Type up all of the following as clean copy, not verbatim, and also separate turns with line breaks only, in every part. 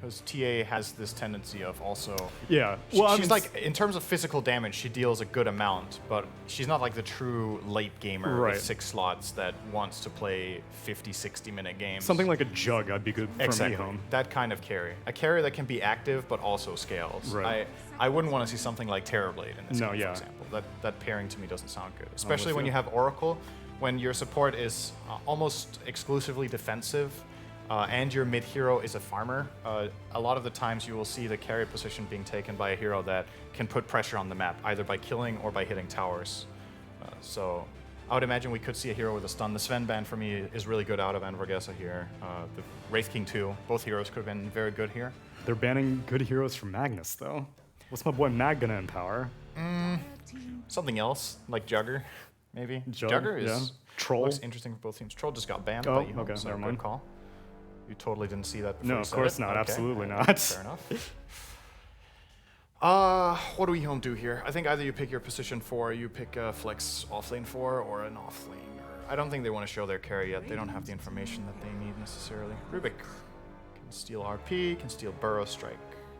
because TA has this tendency of also.
Yeah.
Well, she's like, in terms of physical damage, she deals a good amount, but she's not like the true late gamer with 6 slots that wants to play 50, 60-minute games.
Something like a Jug, I'd be good for EHOME.
That kind of carry. A carry that can be active but also scales.
Right.
I wouldn't want to see something like Terrorblade in this game,
yeah.
for example. That pairing to me doesn't sound good, especially when you have Oracle, when your support is almost exclusively defensive. And your mid hero is a farmer. A lot of the times you will see the carry position being taken by a hero that can put pressure on the map, either by killing or by hitting towers. So I would imagine we could see a hero with a stun. The Sven ban for me is really good out of Anvorgesa here. The Wraith King too. Both heroes could have been very good here.
They're banning good heroes from Magnus though. What's my boy Mag gonna empower?
Something else, like Jugger, maybe.
Jugger
is
Troll.
Looks interesting for both teams. Troll just got banned.
Oh,
by
okay,
so
never
good
mind.
Call. You totally didn't see that before.
No,
you
of
said
course
it?
not.
Okay.
Absolutely not.
Fair enough. What do EHOME do here? I think either you pick your position 4, you pick a flex offlane 4, or an offlane. I don't think they want to show their carry yet. They don't have the information that they need necessarily. Rubik can steal RP, can steal Burrow Strike.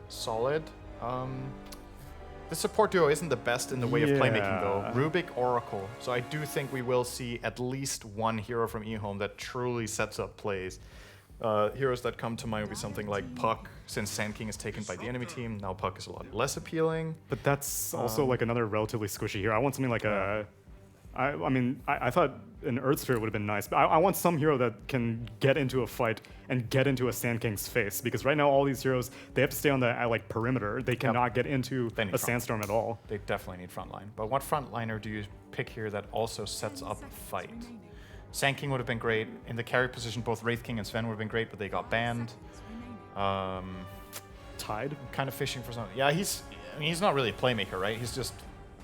Solid. The support duo isn't the best in the way of playmaking though. Rubik, Oracle. So I do think we will see at least one hero from EHOME that truly sets up plays. Heroes that come to mind would be something like Puck, since Sand King is taken by the enemy team. Now Puck is a lot less appealing.
But that's also like another relatively squishy hero. I want something like a... I mean, I thought an Earth Sphere would have been nice, but I want some hero that can get into a fight and get into a Sand King's face, because right now all these heroes, they have to stay on the like perimeter. They cannot get into a Sandstorm at all.
They definitely need frontline. But what frontliner do you pick here that also sets up a fight? Sand King would have been great. In the carry position, both Wraith King and Sven would have been great, but they got banned.
Tide?
Kind of fishing for something. Yeah, he's not really a playmaker, right? He's just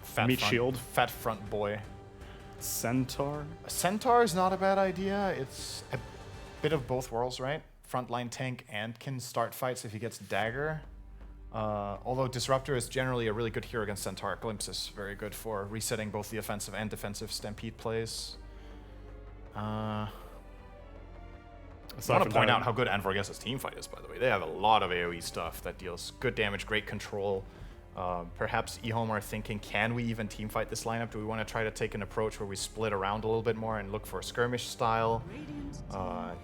fat front boy.
Centaur?
A Centaur is not a bad idea. It's a bit of both worlds, right? Frontline tank and can start fights if he gets Dagger. Although Disruptor is generally a really good hero against Centaur. Glimpse is very good for resetting both the offensive and defensive Stampede plays. I want to point out how good Anvorgesa's team fight is, by the way. They have a lot of AoE stuff that deals good damage, great control. Perhaps EHOME are thinking, can we even team fight this lineup? Do we want to try to take an approach where we split around a little bit more and look for a skirmish style?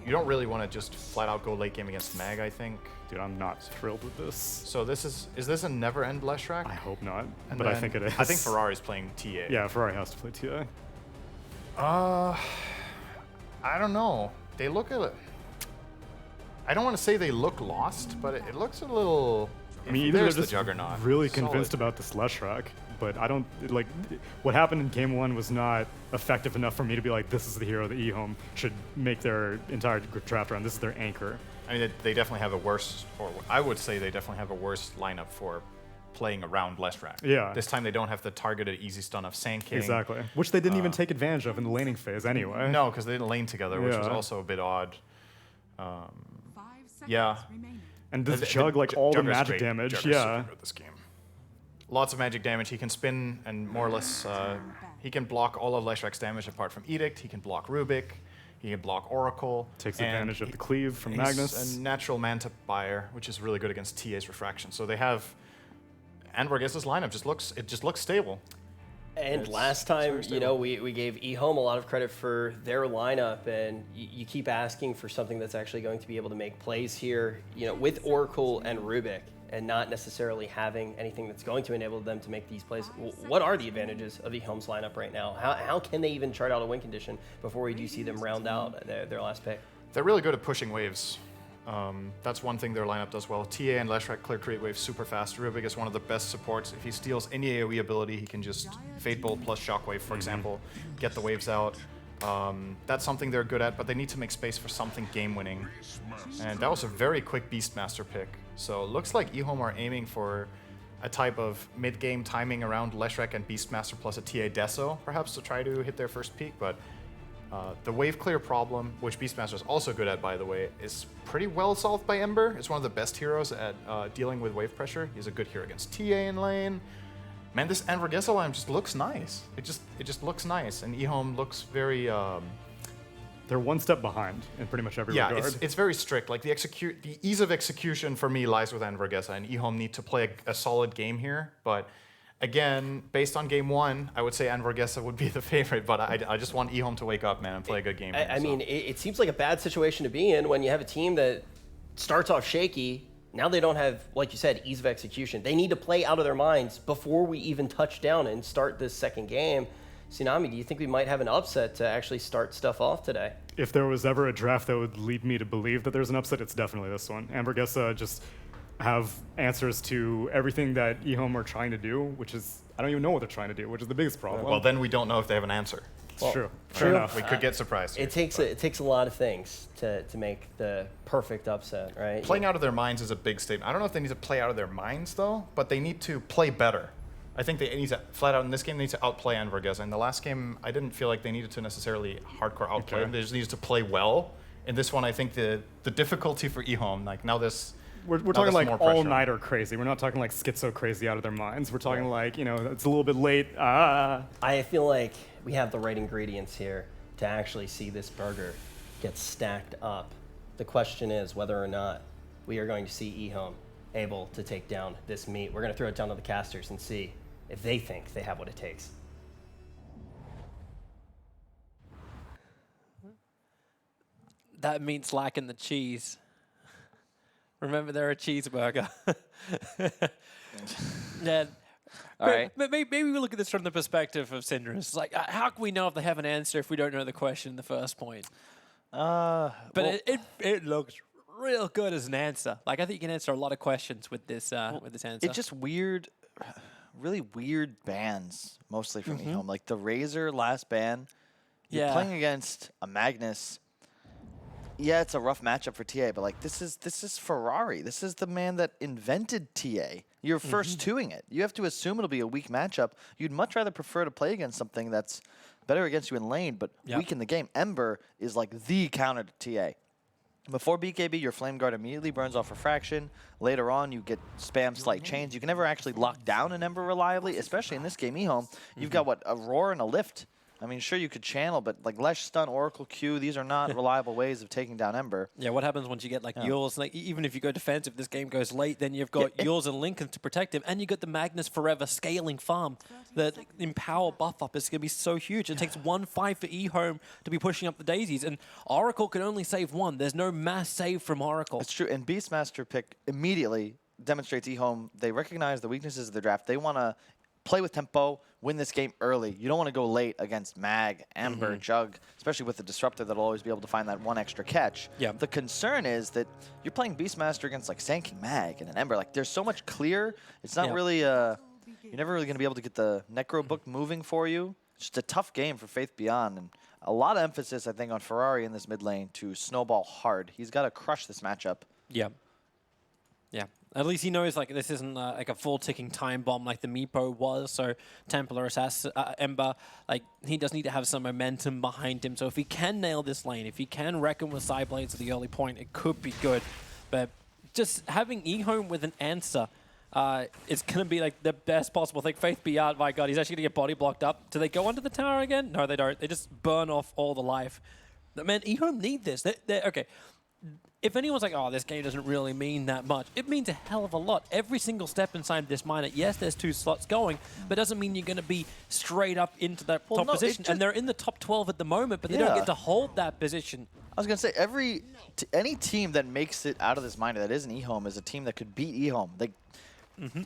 You don't really want to just flat out go late game against Mag, I think.
Dude, I'm not thrilled with this.
So is this a never end Leshrac?
I hope not, but I think it is.
I think Ferrari's playing TA.
Yeah, Ferrari has to play TA.
I don't know. They look a... I don't want to say they look lost, but it looks a little...
I mean, either they're just
Juggernaut.
really convinced about this Leshrac, but I don't, like, what happened in game 1 was not effective enough for me to be like, this is the hero that EHOME should make their entire draft around. This is their anchor.
I mean, they definitely have a worse, or I would say they definitely have a worse lineup for playing around Leshrac.
Yeah.
This time they don't have the targeted easy stun of Sand King.
Exactly. Which they didn't even take advantage of in the laning phase anyway.
No, because they didn't lane together, which was also a bit odd. Yeah.
And this Jug, like all the magic damage,
Jugger's super good at this game. Lots of magic damage. He can spin and more or less, he can block all of Leshrac's damage apart from Edict. He can block Rubik. He can block Oracle.
Takes advantage of the cleave from Magnus.
He's a natural Manta buyer, which is really good against TA's Refraction. So they have Anvorgesa's lineup just looks stable.
And last time, you know, we gave EHOME a lot of credit for their lineup, and you keep asking for something that's actually going to be able to make plays here, you know, with Oracle and Rubik, and not necessarily having anything that's going to enable them to make these plays. What are the advantages of EHOME's lineup right now? How can they even chart out a win condition before we do see them round out their last pick?
They're really good at pushing waves. That's one thing their lineup does well. TA and Leshrac clear create waves super fast. Rubik is one of the best supports. If he steals any AoE ability, he can just Fate Bolt plus Shockwave, for example, get the waves out. That's something they're good at, but they need to make space for something game-winning. And that was a very quick Beastmaster pick. So it looks like EHOME are aiming for a type of mid-game timing around Leshrac and Beastmaster plus a TA Deso, perhaps, to try to hit their first peak, but the wave clear problem, which Beastmaster is also good at, by the way, is pretty well solved by Ember. It's one of the best heroes at dealing with wave pressure. He's a good hero against TA in lane. Man, this Anvorgesa line just looks nice. It just looks nice, and EHOME looks very
they're one step behind in pretty much every regard.
It's very strict. Like the ease of execution for me lies with Anvorgesa, and EHOME need to play a solid game here. But again, based on game one, I would say Anvorgesa would be the favorite. But I just want EHOME to wake up, man, and play a good game.
I mean, it seems like a bad situation to be in when you have a team that starts off shaky. Now they don't have, like you said, ease of execution. They need to play out of their minds before we even touch down and start this second game. Tsunami, do you think we might have an upset to actually start stuff off today?
If there was ever a draft that would lead me to believe that there's an upset, it's definitely this one. Anvorgesa just have answers to everything that EHOME are trying to do, which is, I don't even know what they're trying to do, which is the biggest problem.
Well, then we don't know if they have an answer.
It's true. Fair enough.
We could get surprised here.
It takes a lot of things to make the perfect upset, right?
Playing out of their minds is a big statement. I don't know if they need to play out of their minds, though, but they need to play better. I think they need to, flat out in this game, they need to outplay Anvorgesa. In the last game, I didn't feel like they needed to necessarily hardcore outplay them. They just needed to play well. In this one, I think the difficulty for EHOME, like now this...
We're talking like all-nighter crazy. We're not talking like schizo crazy out of their minds. We're talking like, you know, it's a little bit late.
I feel like we have the right ingredients here to actually see this burger get stacked up. The question is whether or not we are going to see EHOME able to take down this meat. We're going to throw it down to the casters and see if they think they have what it takes.
That meat's lacking the cheese. Remember, they're a cheeseburger. Then,
all right.
Maybe we look at this from the perspective of Syndrome. It's like, how can we know if they have an answer if we don't know the question in the first point? But well, it looks real good as an answer. Like, I think you can answer a lot of questions with this answer.
It's just weird, really weird bans, mostly from EHOME. Like the Razor last ban, you're playing against a Magnus. Yeah, it's a rough matchup for TA, but like this is Ferrari. This is the man that invented TA. You're first twoing it. You have to assume it'll be a weak matchup. You'd much rather prefer to play against something that's better against you in lane, but weak in the game. Ember is like the counter to TA. Before BKB, your Flame Guard immediately burns off Refraction. Later on, you get spam Slight Chains. You can never actually lock down an Ember reliably, especially in this game, EHOME. You've got, what, a Roar and a Lift. I mean, sure, you could channel, but like Lesh, Stun, Oracle, Q, these are not reliable ways of taking down Ember.
Yeah, what happens once you get like Yules? Like, even if you go defensive, this game goes late, then you've got Yules and Lincoln to protect him, and you got the Magnus Forever scaling farm. The Empower buff up is going to be so huge. It takes 1-5 for EHOME to be pushing up the daisies, and Oracle can only save one. There's no mass save from Oracle.
It's true, and Beastmaster pick immediately demonstrates EHOME. They recognize the weaknesses of the draft. They want to play with tempo, win this game early. You don't want to go late against Mag, Ember, Jug, especially with the Disruptor that'll always be able to find that one extra catch. The concern is that you're playing Beastmaster against like Sand King Mag and an Ember. Like there's so much clear. It's not really, you're never really going to be able to get the Necro book moving for you. It's just a tough game for Faith Beyond. And a lot of emphasis, I think, on Ferrari in this mid lane to snowball hard. He's got to crush this matchup.
Yeah. At least he knows like this isn't like a full ticking time bomb like the Meepo was. So Templar Assassin, Ember, like he does need to have some momentum behind him. So if he can nail this lane, if he can reckon with side blades at the early point, it could be good. But just having EHOME with an answer is going to be like the best possible thing. Faith Beyond, my God, he's actually going to get body blocked up. Do they go under the tower again? No, they don't. They just burn off all the life. But man, EHOME need this. Okay. If anyone's like, oh, this game doesn't really mean that much, it means a hell of a lot. Every single step inside this miner, yes, there's 2 slots going, but doesn't mean you're going to be straight up into that top position. And they're in the top 12 at the moment, but they don't get to hold that position.
I was going to say, any team that makes it out of this miner that isn't EHOME is a team that could beat EHOME. Like,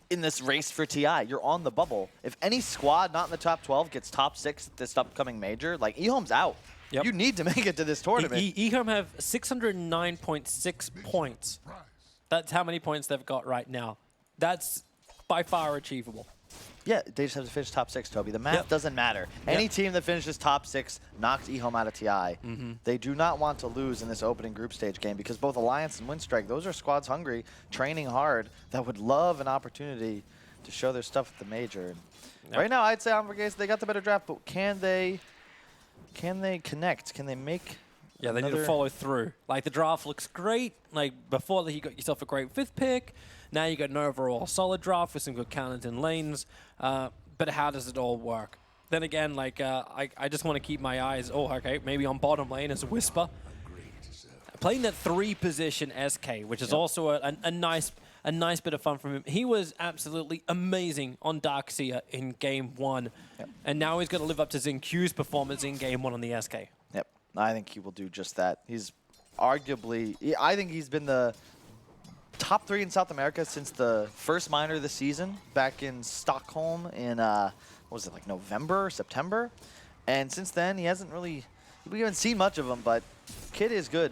in this race for TI, you're on the bubble. If any squad not in the top 12 gets top 6 at this upcoming major, like, EHOME's out. You need to make it to this tournament.
EHOME have 609.6 points. That's how many points they've got right now. That's by far achievable.
Yeah, they just have to finish top 6, Toby. The math doesn't matter. Any team that finishes top 6 knocks EHOME out of TI. They do not want to lose in this opening group stage game because both Alliance and Windstrike, those are squads hungry, training hard, that would love an opportunity to show their stuff at the major. Right now, I'd say Anvorgesa, they got the better draft, but can they connect? Can they make
they need to follow through. Like, the draft looks great. Like, before that, you got yourself a great 5th pick. Now you got an overall solid draft with some good counters in lanes. But how does it all work? then again, like, I just want to keep my eyes, maybe on bottom lane as a Whisper. Playing that 3 position SK, which is also a nice bit of fun from him. He was absolutely amazing on Darkseer in Game 1. And now he's going to live up to XinQ's performance in Game 1 on the SK.
Yep, I think he will do just that. He's arguably, I think he's been the top 3 in South America since the first minor of the season back in Stockholm in, what was it, like November, September? And since then, we haven't seen much of him, but kid is good.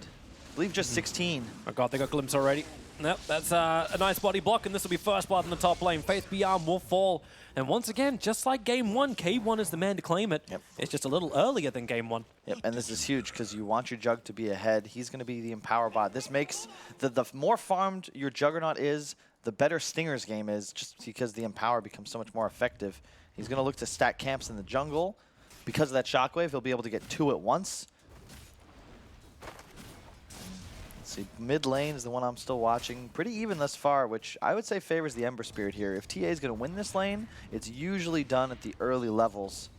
I believe just 16.
Oh god, they got Glimpse already. Nope, that's a nice body block, and this will be first blood in the top lane. Faith Beyond will fall. And once again, just like Game 1, K1 is the man to claim it.
Yep.
It's just a little earlier than Game 1.
Yep, and this is huge because you want your Jug to be ahead. He's going to be the Empower bot. This makes the more farmed your Juggernaut is, the better Stinger's game is, just because the Empower becomes so much more effective. He's going to look to stack camps in the jungle. Because of that Shockwave, he'll be able to get 2 at once. See, mid lane is the one I'm still watching. Pretty even thus far, which I would say favors the Ember Spirit here. If TA is going to win this lane, it's usually done at the early levels.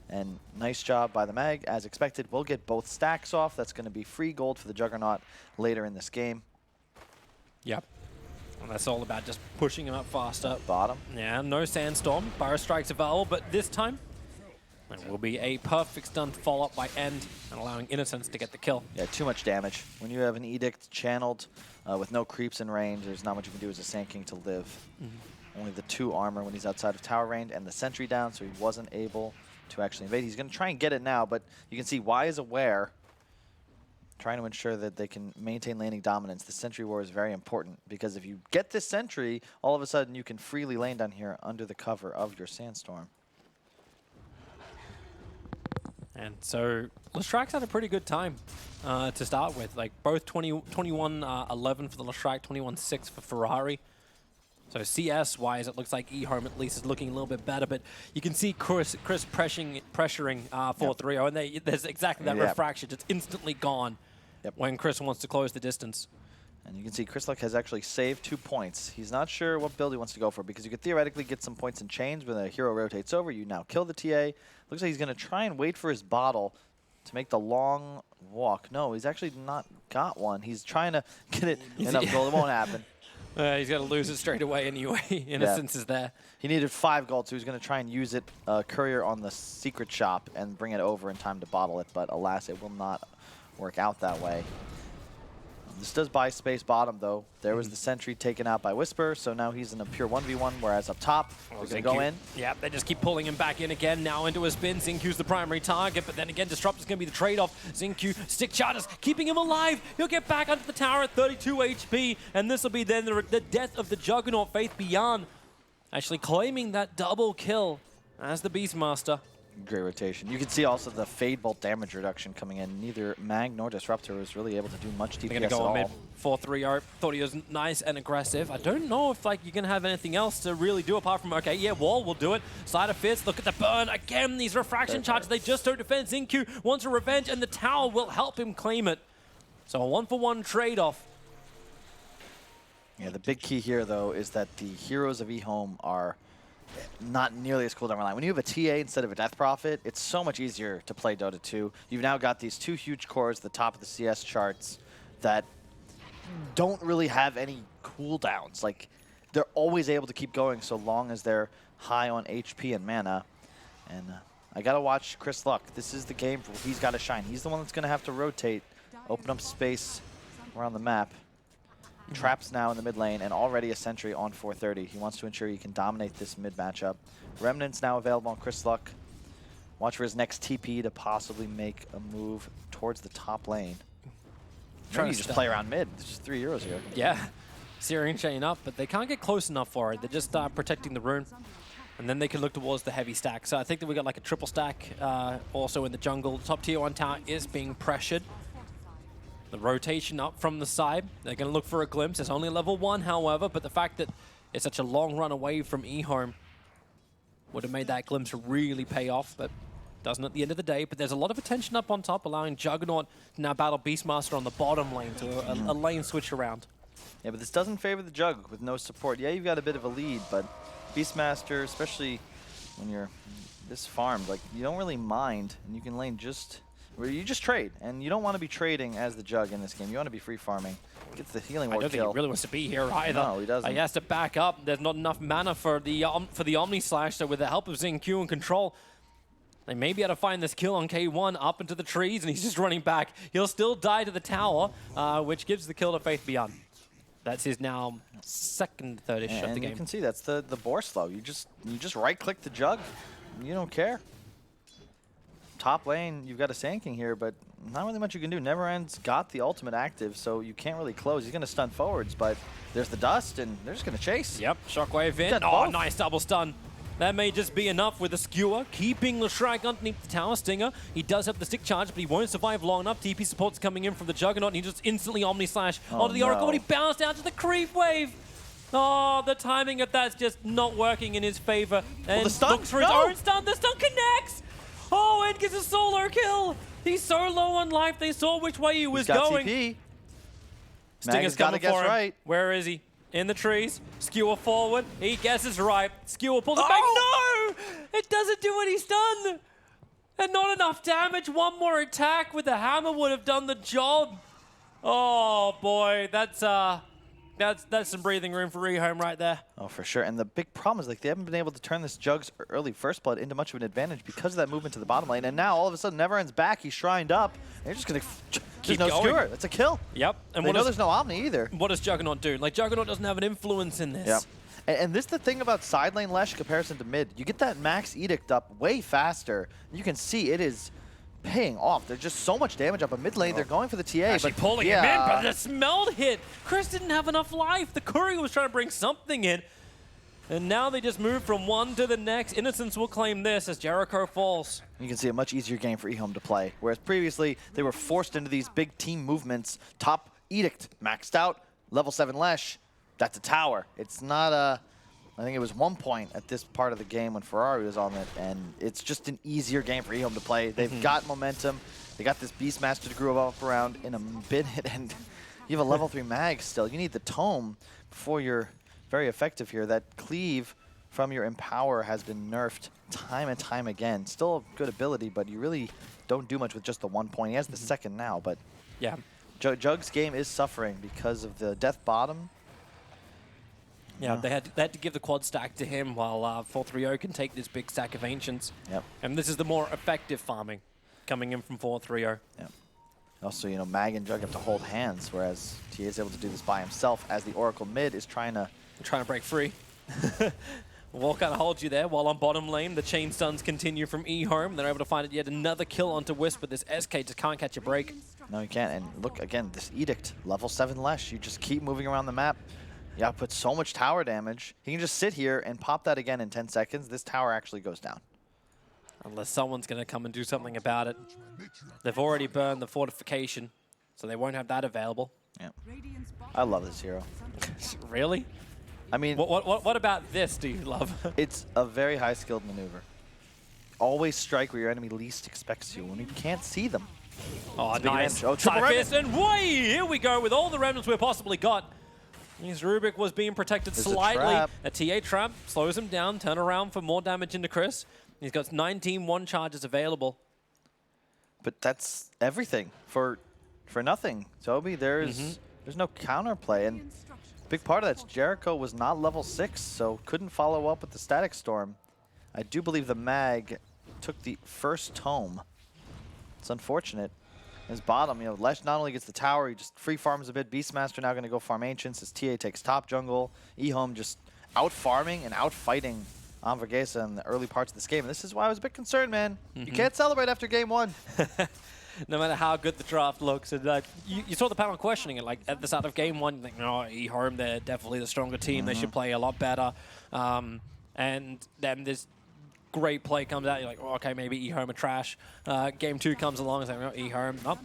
And nice job by the Mag. As expected, we'll get both stacks off. That's going to be free gold for the Juggernaut later in this game.
Yep. And that's all about just pushing him up faster.
Bottom.
Yeah, no Sandstorm. Burrow Strike's available, but this time it will be a perfect stun follow-up by End and allowing Innocence to get the kill.
Yeah, too much damage. When you have an Edict channeled with no creeps in range, there's not much you can do as a Sand King to live. Only the 2 armor when he's outside of tower range and the sentry down, so he wasn't able to actually invade. He's going to try and get it now, but you can see Y is aware, trying to ensure that they can maintain laning dominance. The sentry war is very important because if you get this sentry, all of a sudden you can freely lane down here under the cover of your Sandstorm.
And so Lestrak's had a pretty good time to start with. Like both 21-11 for the Lestrak, 21-6 for Ferrari. So CS-wise, it looks like EHOME at least is looking a little bit better, but you can see Chris pressuring 4-3-0, and there's exactly that refraction. It's instantly gone when Chris wants to close the distance.
And you can see Chris Luck has actually saved 2 points. He's not sure what build he wants to go for because you could theoretically get some points in chains when a hero rotates over. You now kill the TA. Looks like he's going to try and wait for his bottle to make the long walk. No, he's actually not got one. He's trying to get it enough gold. It won't happen.
He's going to lose it straight away anyway. Innocence is there.
He needed 5 gold, so he's going to try and use it, courier on the secret shop, and bring it over in time to bottle it. But alas, it will not work out that way. This does buy space bottom, though. There was the sentry taken out by Whisper, so now he's in a pure 1v1, whereas up top, they're going to go in.
Yeah, they just keep pulling him back in again, now into a spin. XinQ's the primary target, but then again, Disrupt is going to be the trade-off. XinQ, stick charters, keeping him alive. He'll get back onto the tower at 32 HP, and this will be then the death of the Juggernaut. Faith Beyond actually claiming that double kill as the Beastmaster.
Great rotation. You can see also the Fade Bolt damage reduction coming in. Neither Mag nor Disruptor was really able to do much DPS
They're going to go on mid 4-3-0. Thought he was nice and aggressive. I don't know if like you're going to have anything else to really do apart from, okay, yeah, Wall will do it. Side of Fist, look at the burn. Again, these refraction charges, they just don't defend. XinQ wants a revenge, and the tower will help him claim it. So a 1-for-1 trade-off.
Yeah, the big key here, though, is that the heroes of EHOME are not nearly as cooldown reliant. When you have a TA instead of a Death Prophet, it's so much easier to play Dota 2. You've now got these 2 huge cores at the top of the CS charts that don't really have any cooldowns. Like, they're always able to keep going so long as they're high on HP and mana. And I gotta watch Chris Luck. This is the game where he's gotta shine. He's the one that's gonna have to rotate, open up space around the map. Traps now in the mid lane, and already a sentry on 430. He wants to ensure he can dominate this mid matchup. Remnant's now available on Chris Luck. Watch for his next TP to possibly make a move towards the top lane. Maybe you just play around mid. There's just 3 heroes here.
Yeah, Syrian chain up, but they can't get close enough for it. They're just protecting the rune, and then they can look towards the heavy stack. So I think that we got like a triple stack also in the jungle. Top tier 1 tower is being pressured. The rotation up from the side. They're going to look for a glimpse. It's only level 1, however, but the fact that it's such a long run away from EHOME would have made that glimpse really pay off, but doesn't at the end of the day. But there's a lot of attention up on top, allowing Juggernaut to now battle Beastmaster on the bottom lane to a lane switch around.
Yeah, but this doesn't favor the Jug with no support. Yeah, you've got a bit of a lead, but Beastmaster, especially when you're this farm, like, you don't really mind, and you can lane just where you just trade, and you don't want to be trading as the Jug in this game. You want to be free farming. Gets the healing
I
ward
don't think
kill.
he really wants to be here either.
No, he doesn't.
He has to back up. There's not enough mana for the Omni Slash, so with the help of Xingqiu and control, they may be able to find this kill on K1 up into the trees, and he's just running back. He'll still die to the tower, which gives the kill to Faith Beyond. That's his now second, third-ish of the
And
game.
you can see that's the boar slow. You just right-click the Jug. You don't care. Top lane, you've got a Sand King here, but not really much you can do. Neverend's got the ultimate active, so you can't really close. He's going to stun forwards, but there's the dust, and they're just going to chase.
Yep, Shockwave in.
Got
Oh,
both.
nice double stun. That may just be enough with the Skewer, keeping Leshrac underneath the tower. Stinger, he does have the stick charge, but he won't survive long enough. TP support's coming in from the Juggernaut, and he just instantly Omni Slash onto the Oracle,
no.
but he bounced out to the creep wave. Oh, the timing of that's just not working in his favor. And
the stun?
looks for his
No!
own stun. The stun connects. Oh, and gets a solo kill. He's so low on life. They saw which way he was
He's got
going.
TP.
Stinger's
got to
coming
guess
for him.
right.
Where is he? In the trees. Skewer forward. He guesses right. Skewer pulls it back. No! It doesn't do what he's done. And not enough damage. One more attack with the hammer would have done the job. Oh boy, that's some breathing room for EHOME right there.
Oh, for sure. And the big problem is, like, they haven't been able to turn this Jug's early first blood into much of an advantage because of that movement to the bottom lane. And now, all of a sudden, Neverend's back. He's shrined up. And you're just going to...
Keep
There's no
going.
Skewer. That's a kill.
Yep. And
They know there's no Omni either.
what does Juggernaut do? Like, Juggernaut doesn't have an influence in this.
Yep. And this is the thing about side lane Lesh in comparison to mid. You get that max edict up way faster. You can see it is paying off. There's just so much damage up. A mid lane, they're going for the TA.
Actually
but
pulling
yeah.
him in, but the smelled hit. Chris didn't have enough life. The courier was trying to bring something in. And now they just move from one to the next. Innocence will claim this as Jericho falls.
You can see a much easier game for EHOME to play. Whereas previously, they were forced into these big team movements. Top edict, maxed out, level 7 Lesh. That's a tower. It's not a... I think it was 1 point at this part of the game when Ferrari was on it, and it's just an easier game for EHOME to play. They've got momentum. They got this Beastmaster to groove up around in a minute, and you have a level 3 mag still. You need the Tome before you're very effective here. That cleave from your Empower has been nerfed time and time again. Still a good ability, but you really don't do much with just the 1 point. He has the second now, but
Yeah.
Jug's game is suffering because of the death bottom.
Yeah, they had to give the quad stack to him while 430 can take this big stack of Ancients.
Yep.
And this is the more effective farming coming in from 430.
Yeah. Also, you know, Mag and Jug have to hold hands, whereas TA is able to do this by himself as the Oracle mid is trying to...
Trying to break free. Walk out holds you there while on bottom lane. The chain stuns continue from EHOME. They're able to find yet another kill onto Wisp, but this SK just can't catch a break.
No, you can't. And look, again, this Edict, level 7 Lesh. You just keep moving around the map. You output so much tower damage. He can just sit here and pop that again in 10 seconds. This tower actually goes down.
Unless someone's going to come and do something about it. They've already burned the fortification, so they won't have that available.
Yeah. I love this hero.
Really?
I mean,
What about this do you love?
it's a very high-skilled maneuver. Always strike where your enemy least expects you when you can't see them.
Oh,
big
nice.
advantage. Oh, triple
Side fist, and way! Here we go with all the remnants we possibly got. His Rubik was being protected
There's a
slightly.
trap.
A TA trap slows him down, turn around for more damage into Chris. He's got 19 one charges available.
But that's everything for nothing. Toby, there's no counterplay. And big part of that's Jericho was not level 6, so couldn't follow up with the Static Storm. I do believe the Mag took the first tome. It's unfortunate. His bottom, you know, Lesh not only gets the tower, he just free farms a bit. Beastmaster now going to go farm Ancients as TA takes top jungle. EHOME just out farming and out fighting Anvorgesa in the early parts of this game. And this is why I was a bit concerned, man. You can't celebrate after game 1.
No matter how good the draft looks. And you saw the panel questioning it. Like at the start of game 1, you think, no, EHOME, they're definitely the stronger team. They should play a lot better. And then this great play comes out. You're like, oh, okay, maybe EHOME are trash. Game 2 comes along and say, oh, EHOME, oh,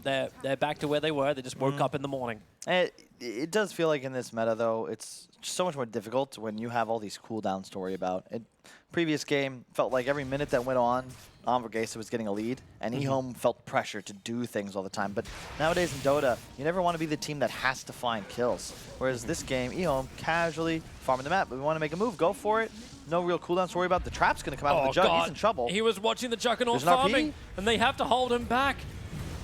they're back to where they were. They just woke up in the morning.
It does feel like in this meta, though, it's so much more difficult when you have all these cooldowns to worry about. Previous game felt like every minute that went on, Anvorgesa was getting a lead, and EHOME felt pressure to do things all the time. But nowadays in Dota, you never want to be the team that has to find kills. Whereas this game, EHOME casually farming the map, but we want to make a move, go for it. No real cooldowns to worry about. The trap's going to come out of the jug. He's in trouble.
He was watching the Juggernaut
There's an RP?
farming, and they have to hold him back.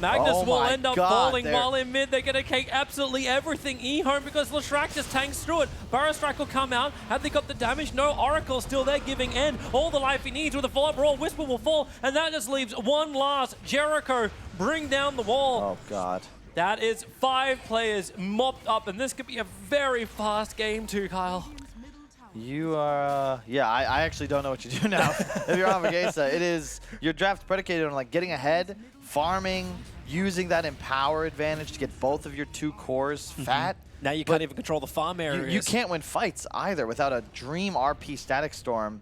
Magnus
Oh
will
my
end up
God,
falling
they're-
while in mid. They're going to take absolutely everything EHOME because Leshrac just tanks through it. Burrow-Strike will come out. Have they got the damage? No, Oracle still there giving end. All the life he needs with a full-up roll. Whisper will fall, and that just leaves one last. Jericho bring down the wall.
Oh, God.
That is 5 players mopped up, and this could be a very fast game too, Kyle.
You are, yeah, I actually don't know what you do now. If you're Anvorgesa, it is your draft predicated on like getting ahead, farming, using that empower advantage to get both of your 2 cores fat.
Now you can't even control the farm areas.
You can't win fights either without a dream RP Static Storm,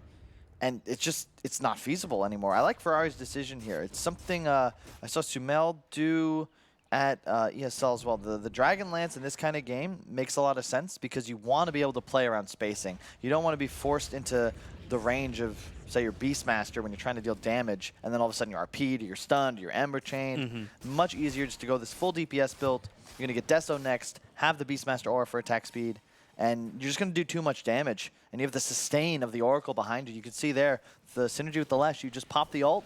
and it's not feasible anymore. I like Ferrari's decision here. It's something I saw Sumel do at ESL as well. The Dragon Lance in this kind of game makes a lot of sense because you want to be able to play around spacing. You don't want to be forced into the range of, say, your Beastmaster when you're trying to deal damage, and then all of a sudden you're RP'd, you're stunned, you're Ember Chained. Much easier just to go this full DPS build. You're going to get Deso next, have the Beastmaster aura for attack speed, and you're just going to do too much damage. And you have the sustain of the Oracle behind you. You can see there, the synergy with the Lesh, you just pop the ult,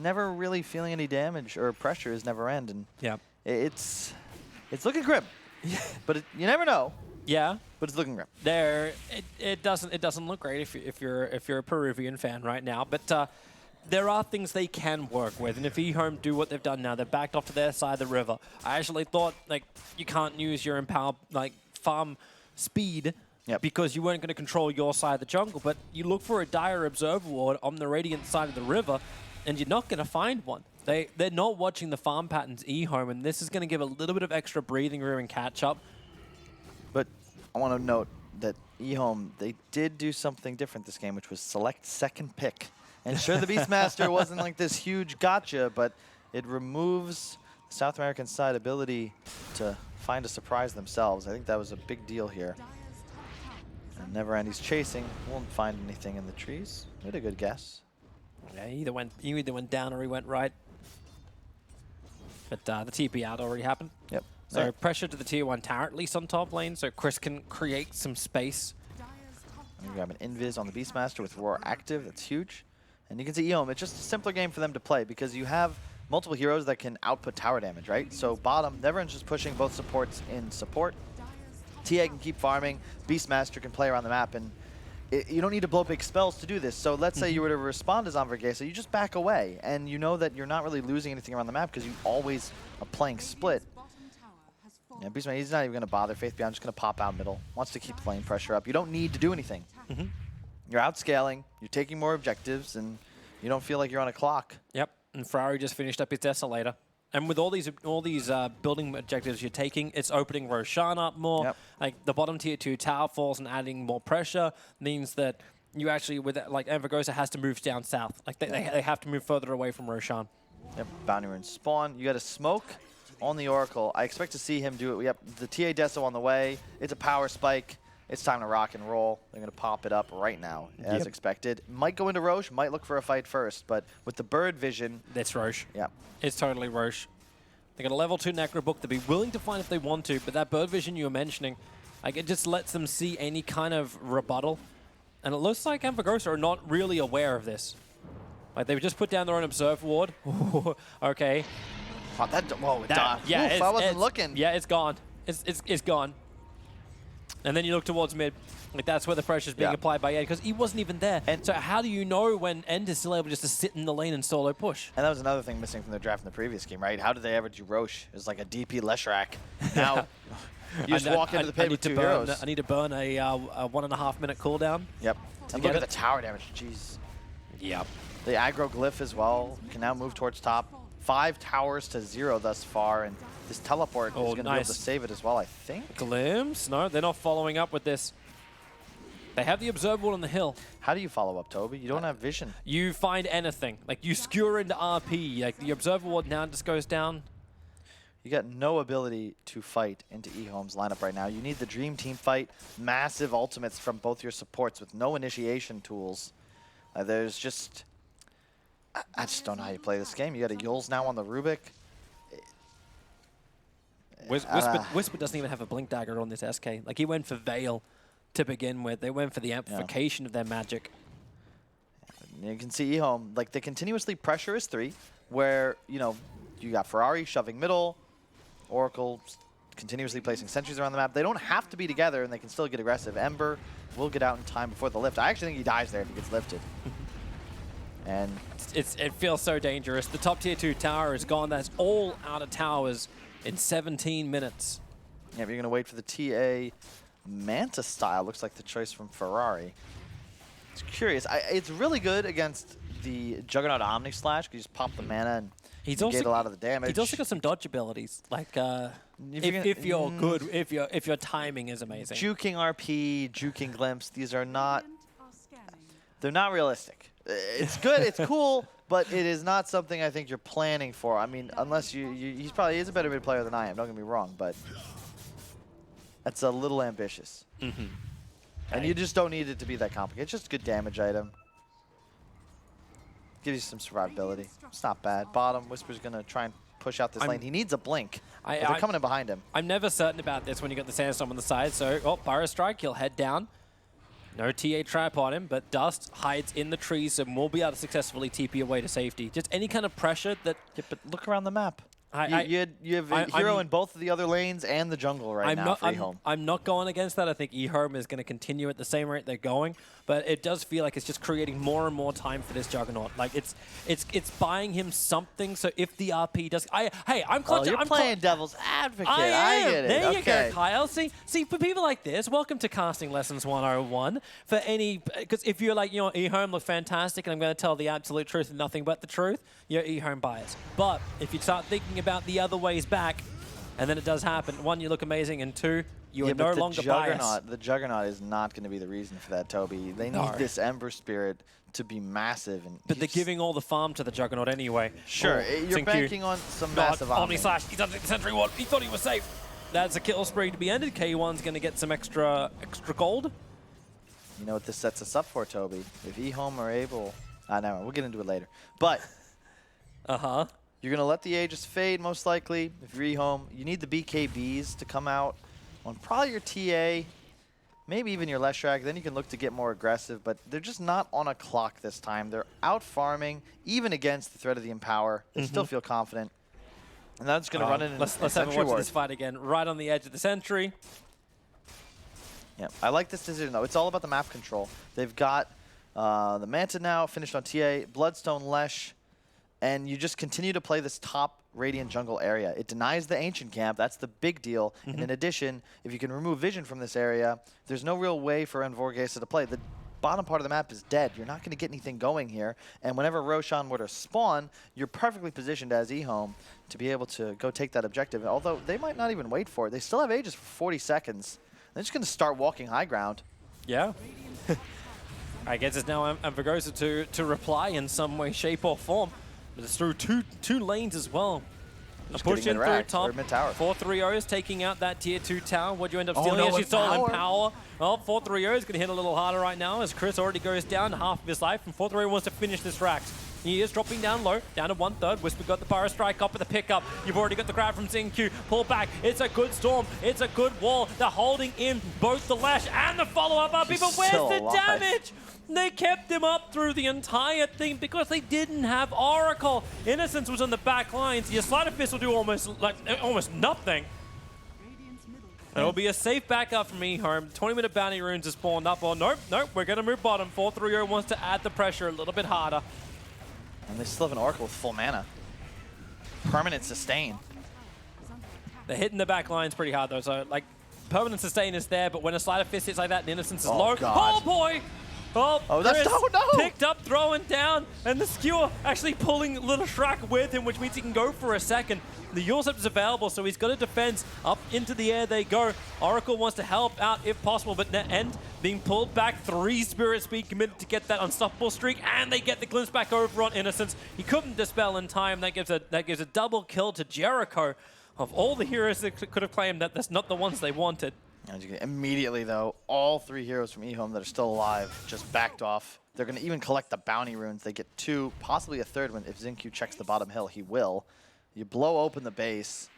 never really feeling any damage or pressure is never end, and it's looking grim. But you never know.
Yeah,
but it's looking grim.
It doesn't look great if you're a Peruvian fan right now, but there are things they can work with, and if EHOME do what they've done now, they're backed off to their side of the river. I actually thought like you can't use your empower like farm speed. Because you weren't going to control your side of the jungle, but you look for a dire observer ward on the Radiant side of the river, and you're not going to find one. They're not watching the farm patterns EHOME, and this is going to give a little bit of extra breathing room and catch up.
But I want to note that EHOME, they did do something different this game, which was select second pick. And sure, the Beastmaster wasn't like this huge gotcha, but it removes the South American side ability to find a surprise themselves. I think that was a big deal here. And Neverendi's chasing, won't find anything in the trees. We had a good guess.
Yeah, he either went down or he went right. But the TP out already happened.
Yep.
So pressure to the tier 1 tower, at least on top lane, so Chris can create some space.
You grab an Invis on the Beastmaster with Roar active, that's huge. And you can see EHOME, it's just a simpler game for them to play because you have multiple heroes that can output tower damage, right? So bottom, Neveren's just pushing both supports in support. TA can keep farming, Beastmaster can play around the map, and you don't need to blow big spells to do this. So let's say you were to respond as Anvorgesa, you just back away, and you know that you're not really losing anything around the map because you always are playing split. Yeah, Beastmaster, he's not even going to bother Faith Beyond, just going to pop out middle. Wants to keep the lane pressure up. You don't need to do anything. You're outscaling, you're taking more objectives, and you don't feel like you're on a clock.
Yep, and Ferrari just finished up his Desolator. And with all these building objectives you're taking, it's opening Roshan up more. Like the bottom tier 2 tower falls and adding more pressure means that you actually, with that, like Anvorgesa has to move down south. Like they have to move further away from Roshan.
Yep, Bounty Rune spawn. You got a smoke on the Oracle. I expect to see him do it. Yep, the TA Deso on the way. It's a power spike. It's time to rock and roll. They're going to pop it up right now, as expected. Might go into Roche, might look for a fight first, but with the bird vision...
That's Roche.
Yeah.
It's totally Roche. They got a level 2 Necro book to be willing to find if they want to, but that bird vision you were mentioning, like it just lets them see any kind of rebuttal. And it looks like Anvorgesa are not really aware of this. Like they've just put down their own observe ward. Okay.
Oh, whoa, it died.
Yeah,
Oof, I wasn't looking.
Yeah, it's gone. It's gone. And then you look towards mid. Like that's where the pressure's being applied by Ed, because he wasn't even there. And so how do you know when End is still able just to sit in the lane and solo push?
And that was another thing missing from the draft in the previous game, right? How did they ever do Roche? It was like a DP Leshrac. Now you just walk into the pit with 2 heroes.
I need to burn a 1.5 minute cooldown.
Yep. And look at the tower damage. Jeez.
Yep.
The aggro glyph as well can now move towards top. 5 towers to 0 thus far, and this teleport is going to be able to save it as well, I think.
Glimpse? No, they're not following up with this. They have the observe wall on the hill.
How do you follow up, Toby? You don't have vision.
You find anything. Like, you skewer into RP. Like, the observer ward now just goes down.
You got no ability to fight into EHOME's lineup right now. You need the Dream Team fight, massive ultimates from both your supports with no initiation tools. There's just... I just don't know how you play this game. You got a Yules now on the Rubik.
Whisper doesn't even have a Blink Dagger on this SK. Like, he went for Veil to begin with. They went for the amplification of their magic.
You can see EHOME, like, they continuously pressure his 3, where, you know, you got Ferrari shoving middle, Oracle continuously placing sentries around the map. They don't have to be together, and they can still get aggressive. Ember will get out in time before the lift. I actually think he dies there if he gets lifted. And
it feels so dangerous. The top tier 2 tower is gone. That's all out of towers in 17 minutes.
yeah, if you're going to wait for the TA Manta style, looks like the choice from Ferrari. It's curious. It's really good against the Juggernaut Omni Slash. You just pop the mana and negate a lot of the damage.
He's also got some dodge abilities. Like, if you're good, if your timing is amazing.
Juking RP, juking Glimpse, these are not... They're not realistic. It's good, it's cool, but it is not something I think you're planning for. I mean, unless he probably is a better mid player than I am, don't get me wrong, but that's a little ambitious. And you just don't need it to be that complicated. It's just a good damage item. Gives you some survivability. It's not bad. Bottom, Whisper's going to try and push out this lane. He needs a blink. They're coming in behind him.
I'm never certain about this when you got the Sandstorm on the side, so, Pyro Strike, he'll head down. No TA trap on him, but Dust hides in the trees and will be able to successfully TP away to safety. Just any kind of pressure that...
Yeah, but look around the map. You have a hero in both of the other lanes and the jungle right now for EHOME.
I'm not going against that. I think EHOME is going to continue at the same rate they're going, but it does feel like it's just creating more and more time for this Juggernaut. Like it's buying him something. So if the RP does, hey, I'm clutching.
You're playing devil's advocate.
I
get it.
There you go, Kyle. See, for people like this, welcome to Casting Lessons 101. For any, because if you're like, EHOME look fantastic, and I'm going to tell the absolute truth and nothing but the truth, you're EHOME bias. But if you start thinking about the other ways back, and then it does happen. 1, you look amazing, and 2, you are no longer biased.
The Juggernaut is not going to be the reason for that, Toby. They need this Ember Spirit to be massive.
But they're giving all the farm to the Juggernaut anyway.
Sure, you're banking on some massive
Omni Slash, he's under the Sentry Ward. He thought he was safe. That's a kill spree to be ended. K1's going to get some extra gold.
You know what this sets us up for, Toby? If EHOME are able... no, we'll get into it later. But... You're going to let the Aegis fade, most likely. If you're EHOME, you need the BKBs to come out on probably your TA, maybe even your Leshrac. Then you can look to get more aggressive, but they're just not on a clock this time. They're out farming, even against the threat of the Empower. They still feel confident. And that's going to run in.
Let's have a watch this fight again. Right on the edge of the Sentry.
Yeah, I like this decision, though. It's all about the map control. They've got the Manta now, finished on TA, Bloodstone, Lesh, and you just continue to play this top Radiant jungle area. It denies the Ancient Camp. That's the big deal. And in addition, if you can remove vision from this area, there's no real way for Anvorgesa to play. The bottom part of the map is dead. You're not going to get anything going here. And whenever Roshan were to spawn, you're perfectly positioned as EHOME to be able to go take that objective. Although they might not even wait for it. They still have Aegis for 40 seconds. They're just going to start walking high ground.
Yeah. I guess it's now Anvorgesa to reply in some way, shape, or form. But it's through two lanes as well. A push in through top. 4-3-0s taking out that tier 2 tower. What'd you end up stealing? She stole Empower. Well, 4-3-0 is going to hit a little harder right now as Chris already goes down to half of his life, and 4-3-0 wants to finish this Rax. He is dropping down low, down to 1/3. Whisper got the Pyro Strike up with the pickup. You've already got the grab from Xingqiu. Pull back. It's a good storm. It's a good wall. They're holding in both the Lash and the follow-up RP, but where's the damage? They kept him up through the entire thing because they didn't have Oracle. Innocence was on the back lines. Your Sleight of Fist will do almost nothing. It'll be a safe backup from EHOME. 20-minute bounty runes are spawned up. Oh, nope, we're going to move bottom. 4-3-0 wants to add the pressure a little bit harder.
And they still have an Oracle with full mana. Permanent sustain.
They're hitting the back lines pretty hard, though. So, permanent sustain is there, but when a Sleight of Fist hits like that and Innocence is low,
God.
oh boy! Oh,
that's no!
Picked up, throwing down, and the Skewer actually pulling Little Shrek with him, which means he can go for a second. The Yule Scepter is available, so he's got a defense. Up into the air they go. Oracle wants to help out if possible, but end being pulled back. 3 Spirit Speed committed to get that unstoppable streak, and they get the glimpse back over on Innocence. He couldn't dispel in time. That gives a double kill to Jericho. Of all the heroes that could have claimed that, that's not the ones they wanted.
And you can immediately, though, all 3 heroes from EHOME that are still alive just backed off. They're going to even collect the bounty runes. They get 2, possibly a 3rd one. If XinQ checks the bottom hill, he will. You blow open the base.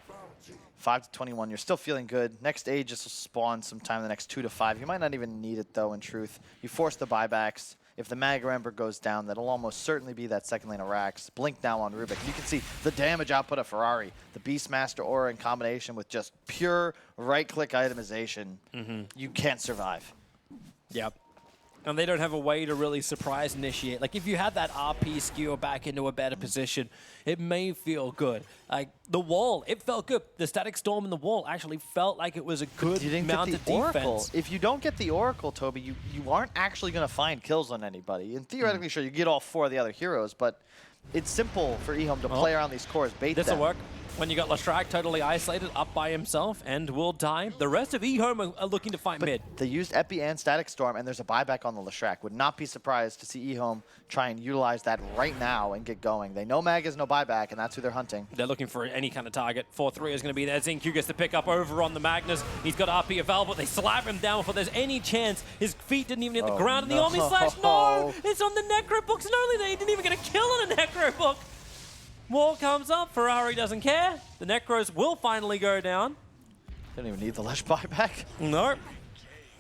5 to 21. You're still feeling good. Next Aegis will spawn sometime in the next 2 to 5. You might not even need it, though, in truth. You force the buybacks. If the Mag Ember goes down, that'll almost certainly be that second lane of Rax. Blink now on Rubik. You can see the damage output of Ferrari. The Beastmaster aura in combination with just pure right-click itemization. You can't survive.
Yep. And they don't have a way to really surprise initiate. Like, if you had that RP skewer back into a better position, it may feel good. Like, the wall, it felt good. The static storm in the wall actually felt like it was a good mounted defense.
If you don't get the Oracle, Toby, you aren't actually going to find kills on anybody. And theoretically, sure, you get all 4 of the other heroes, but it's simple for EHOME to play around these cores, bait them.
This'll work. When you got Leshrac totally isolated, up by himself, and will die. The rest of EHOME are looking to fight mid.
They used Epi and Static Storm, and there's a buyback on the Leshrac. Would not be surprised to see EHOME try and utilize that right now and get going. They know Mag has no buyback, and that's who they're hunting.
They're looking for any kind of target. 4-3 is going to be there. XinQ gets to pick up over on the Magnus. He's got RP available. They slap him down before there's any chance. His feet didn't even hit the ground. And the Omni Slash, no! It's on the Necro books. And only they didn't even get a kill on a Necro book. Wall comes up. Ferrari doesn't care. The Necros will finally go down.
Don't even need the Lesh buyback.
Nope.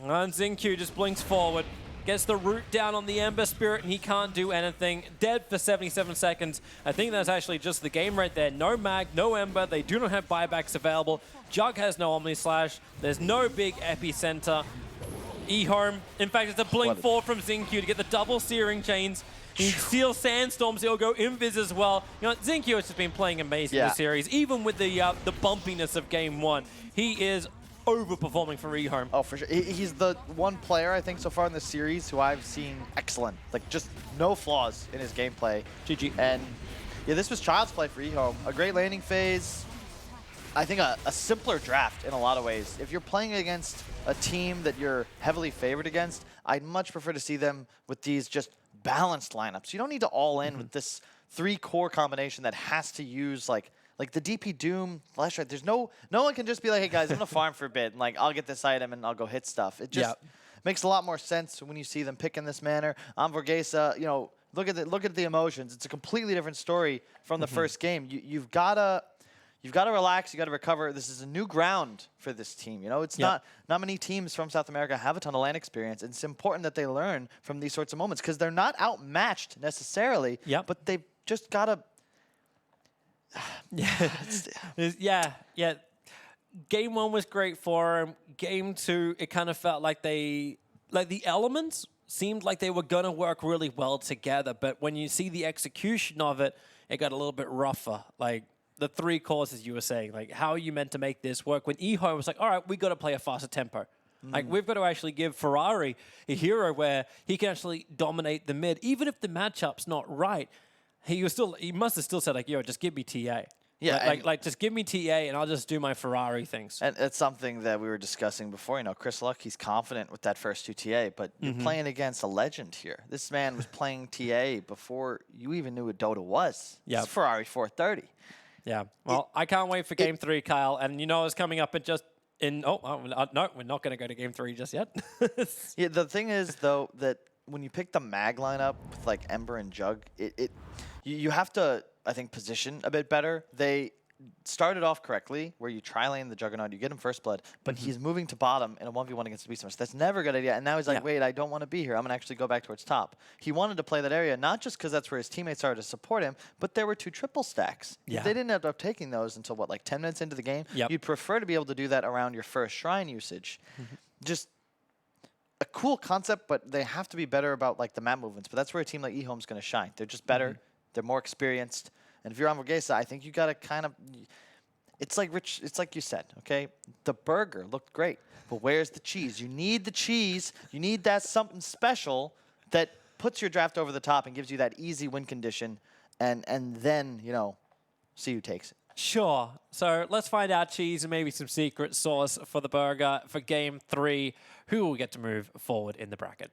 And XinQ just blinks forward. Gets the root down on the Ember Spirit, and he can't do anything. Dead for 77 seconds. I think that's actually just the game right there. No Mag, no Ember. They do not have buybacks available. Jug has no Omni Slash. There's no big epicenter. EHOME. In fact, it's a blink forward from XinQ to get the double searing chains. He steals Sandstorms, he'll go Invis as well. You know, XinQ has just been playing amazing this series, even with the bumpiness of Game 1. He is overperforming for EHOME.
Oh, for sure. He's the one player, I think, so far in this series who I've seen excellent. Like, just no flaws in his gameplay.
GG.
And, yeah, this was child's play for EHOME. A great landing phase. I think a simpler draft in a lot of ways. If you're playing against a team that you're heavily favored against, I'd much prefer to see them with these just balanced lineups. You don't need to all in with this 3-core combination that has to use like the DP Doom, Flashlight. There's no one can just be like, hey guys, I'm gonna farm for a bit and like I'll get this item and I'll go hit stuff. It just makes a lot more sense when you see them pick in this manner. Anvorgesa, you know, look at the emotions. It's a completely different story from the first game. You've gotta relax. You got to recover. This is a new ground for this team. You know, it's not many teams from South America have a ton of LAN experience. It's important that they learn from these sorts of moments because they're not outmatched necessarily. But they've just got to.
Yeah. Game 1 was great for him. Game 2, it kind of felt like the elements seemed like they were gonna work really well together. But when you see the execution of it, it got a little bit rougher. Like, the 3 cores, as you were saying, like, how are you meant to make this work? When EHOME was like, all right, we got to play a faster tempo. Like, we've got to actually give Ferrari a hero where he can actually dominate the mid. Even if the matchup's not right, he must have still said, like, yo, just give me TA.
Yeah,
like just give me TA and I'll just do my Ferrari things.
And it's something that we were discussing before. You know, Chris Luck, he's confident with that first 2 TA, but you're playing against a legend here. This man was playing TA before you even knew what Dota was. It's Ferrari 430.
Yeah, well, I can't wait for Game 3, Kyle. And you know it's coming up no, we're not going to go to Game 3 just yet.
Yeah, the thing is, though, that when you pick the Mag lineup with, like, Ember and Jug, you have to, I think, position a bit better. They started off correctly, where you tri-lane the Juggernaut, you get him first blood, but he's moving to bottom in a 1v1 against the Beastmaster. That's never a good idea. And now he's like, wait, I don't want to be here. I'm going to actually go back towards top. He wanted to play that area, not just because that's where his teammates are to support him, but there were 2 triple stacks. If they didn't end up taking those until, what, like 10 minutes into the game? You'd prefer to be able to do that around your first shrine usage. Just a cool concept, but they have to be better about, like, the map movements. But that's where a team like EHOME's going to shine. They're just better. They're more experienced. And if you're Anvorgesa, I think you got to kind of... It's like Rich. It's like you said, okay? The burger looked great, but where's the cheese? You need the cheese. You need that something special that puts your draft over the top and gives you that easy win condition, and then, you know, see who takes it.
Sure. So let's find out cheese and maybe some secret sauce for the burger for Game 3. Who will get to move forward in the bracket?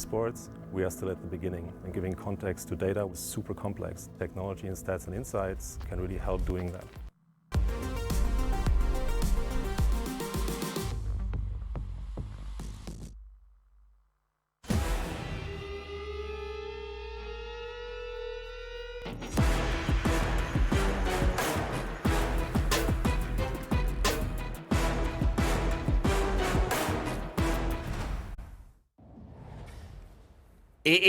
esports, we are still at the beginning, and giving context to data with super complex technology and stats and insights can really help doing that.
It